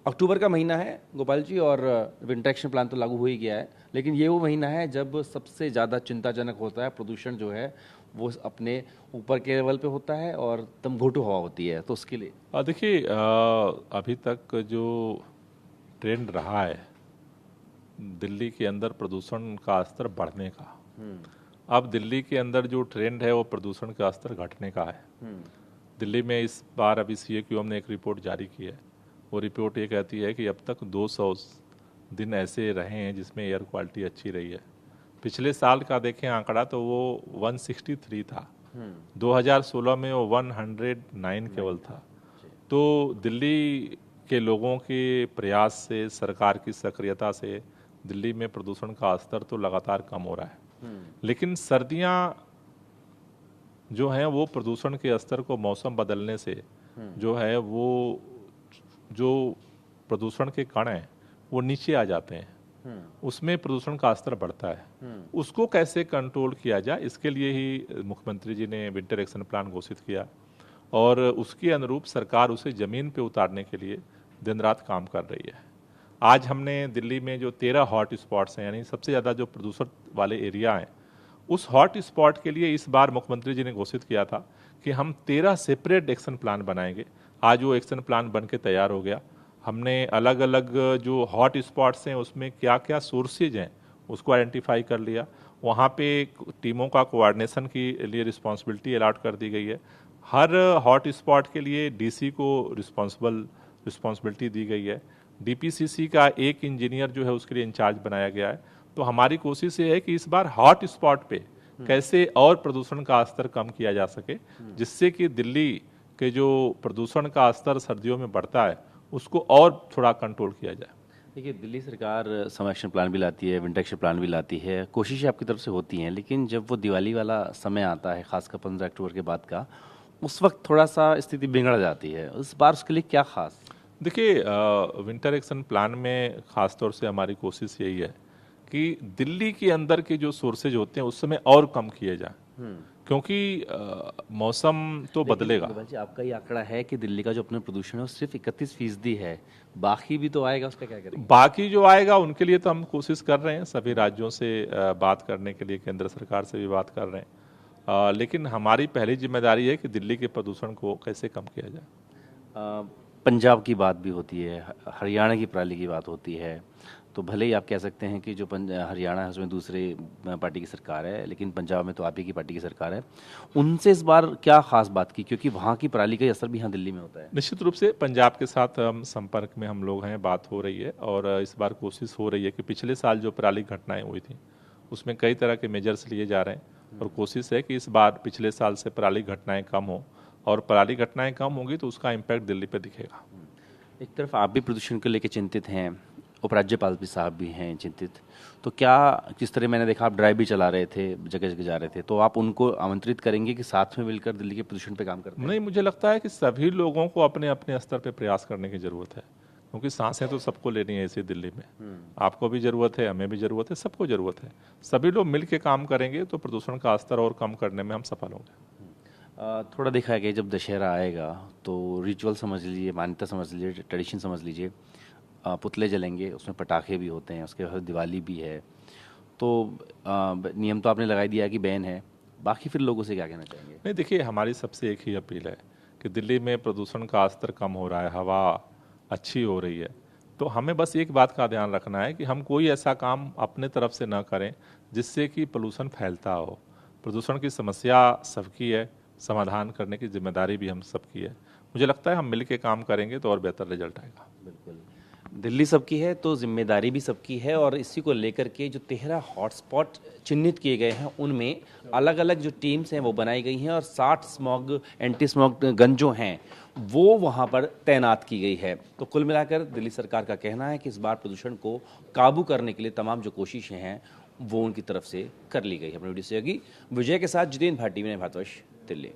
अक्टूबर का महीना है गोपाल जी, और विंटर एक्शन प्लान तो लागू हो ही गया है, लेकिन ये वो महीना है जब सबसे ज़्यादा चिंताजनक होता है। प्रदूषण जो है वो अपने ऊपर के लेवल पे होता है और दमघोटू हवा होती है, तो उसके लिए देखिए, अभी तक जो ट्रेंड रहा है दिल्ली के अंदर प्रदूषण का स्तर बढ़ने का, अब दिल्ली के अंदर जो ट्रेंड है वो प्रदूषण का स्तर घटने का है। दिल्ली में इस बार अभी CAQM ने एक रिपोर्ट जारी की है। वो रिपोर्ट ये कहती है कि अब तक 200 दिन ऐसे रहे हैं जिसमें एयर क्वालिटी अच्छी रही है। पिछले साल का देखें आंकड़ा तो वो 163 था, 2016 में वो 109 केवल था। तो दिल्ली के लोगों के प्रयास से, सरकार की सक्रियता से दिल्ली में प्रदूषण का स्तर तो लगातार कम हो रहा है। लेकिन सर्दियां जो हैं वो प्रदूषण के स्तर को, मौसम बदलने से जो है वो जो प्रदूषण के कण हैं वो नीचे आ जाते हैं, उसमें प्रदूषण का स्तर बढ़ता है। उसको कैसे कंट्रोल किया जाए, इसके लिए ही मुख्यमंत्री जी ने विंटर एक्शन प्लान घोषित किया और उसके अनुरूप सरकार उसे जमीन पे उतारने के लिए दिन रात काम कर रही है। आज हमने दिल्ली में जो 13 हॉट स्पॉट्स हैं, यानी सबसे ज़्यादा जो प्रदूषण वाले एरिया हैं, उस हॉट स्पॉट के लिए इस बार मुख्यमंत्री जी ने घोषित किया था कि हम 13 सेपरेट एक्शन प्लान बनाएंगे। आज वो एक्शन प्लान बन के तैयार हो गया। हमने अलग अलग जो हॉट स्पॉट्स हैं उसमें क्या क्या सोर्सेज हैं उसको आइडेंटिफाई कर लिया। वहाँ पे टीमों का कोऑर्डिनेशन के लिए रिस्पॉन्सिबिलिटी अलॉट कर दी गई है। हर हॉट स्पॉट के लिए DC को रिस्पॉन्सिबिलिटी दी गई है। DPCC का एक इंजीनियर जो है उसके लिए इंचार्ज बनाया गया है। तो हमारी कोशिश ये है कि इस बार हॉट स्पॉट पे कैसे और प्रदूषण का स्तर कम किया जा सके, जिससे कि दिल्ली के जो प्रदूषण का स्तर सर्दियों में बढ़ता है उसको और थोड़ा कंट्रोल किया जाए। देखिए, दिल्ली सरकार समर एक्शन प्लान भी लाती है, विंटर एक्शन प्लान भी लाती है, कोशिशें आपकी तरफ से होती हैं, लेकिन जब वो दिवाली वाला समय आता है, खासकर 15 अक्टूबर के बाद का, उस वक्त थोड़ा सा स्थिति बिगड़ जाती है। इस बार उसके लिए क्या खास? देखिए, विंटर एक्शन प्लान में खास तौर से हमारी कोशिश यही है कि दिल्ली के अंदर के जो सोर्सेज होते हैं उस समय और कम किए जाएं, क्योंकि मौसम तो बदलेगा। गोपाल जी, आपका ये आंकड़ा है कि दिल्ली का जो अपना प्रदूषण है वो सिर्फ 31% है, बाकी भी तो आएगा, उसका क्या करेंगे? बाकी जो आएगा उनके लिए तो हम कोशिश कर रहे हैं, सभी राज्यों से बात करने के लिए, केंद्र सरकार से भी बात कर रहे हैं। लेकिन हमारी पहली जिम्मेदारी है कि दिल्ली के प्रदूषण को कैसे कम किया जाए। पंजाब की बात भी होती है, हरियाणा की पराली की बात होती है, तो भले ही आप कह सकते हैं कि जो हरियाणा है उसमें दूसरे पार्टी की सरकार है, लेकिन पंजाब में तो आप ही की पार्टी की सरकार है। उनसे इस बार क्या खास बात की, क्योंकि वहाँ की पराली का असर भी यहाँ दिल्ली में होता है। निश्चित रूप से पंजाब के साथ हम संपर्क में हम लोग हैं, बात हो रही है और इस बार कोशिश हो रही है कि पिछले साल जो पराली घटनाएं हुई थी उसमें कई तरह के मेजर्स लिए जा रहे हैं और कोशिश है कि इस बार पिछले साल से पराली घटनाएं कम हो, और पराली घटनाएं कम होंगी तो उसका इम्पैक्ट दिल्ली पे दिखेगा। एक तरफ आप भी प्रदूषण को लेकर चिंतित हैं, उपराज्यपाल भी साहब भी हैं चिंतित, तो क्या जिस तरह मैंने देखा आप ड्राइव भी चला रहे थे, जगह जगह जा रहे थे, तो आप उनको आमंत्रित करेंगे कि साथ में मिलकर दिल्ली के प्रदूषण पे काम करते हैं? नहीं, मुझे लगता है कि सभी लोगों को अपने अपने स्तर पे प्रयास करने की जरूरत है, क्योंकि सांसें तो सबको लेनी है इसी दिल्ली में। आपको भी जरूरत है, हमें भी जरूरत है, सबको जरूरत है। सभी लोग मिल के काम करेंगे तो प्रदूषण का स्तर और कम करने में हम सफल होंगे। थोड़ा देखा है कि जब दशहरा आएगा तो रिचुअल समझ लीजिए, मान्यता समझ लीजिए, ट्रेडिशन समझ लीजिए, पुतले जलेंगे, उसमें पटाखे भी होते हैं, उसके बाद दिवाली भी है, तो नियम तो आपने लगा दिया कि बैन है, बाकी फिर लोगों से क्या कहना चाहेंगे? नहीं, देखिए, हमारी सबसे एक ही अपील है कि दिल्ली में प्रदूषण का स्तर कम हो रहा है, हवा अच्छी हो रही है, तो हमें बस एक बात का ध्यान रखना है कि हम कोई ऐसा काम अपने तरफ से ना करें जिससे कि पोल्यूशन फैलता हो। प्रदूषण की समस्या सबकी है, समाधान करने की जिम्मेदारी भी हम सबकी है। मुझे लगता है हम मिल के काम करेंगे तो और बेहतर रिजल्ट आएगा। बिल्कुल, दिल्ली सबकी है तो जिम्मेदारी भी सबकी है, और इसी को लेकर के जो 13 हॉटस्पॉट चिन्हित किए गए हैं उनमें अलग अलग जो टीम्स हैं वो बनाई गई हैं, और 60 स्मॉग एंटी स्मॉग गन जो हैं वो वहाँ पर तैनात की गई है। तो कुल मिलाकर दिल्ली सरकार का कहना है कि इस बार प्रदूषण को काबू करने के लिए तमाम जो कोशिशें हैं वो उनकी तरफ से कर ली गई है। अपने वीडियो से विजय के साथ जितेंद्र भाटी, विनय भारद्वाज, दिल्ली।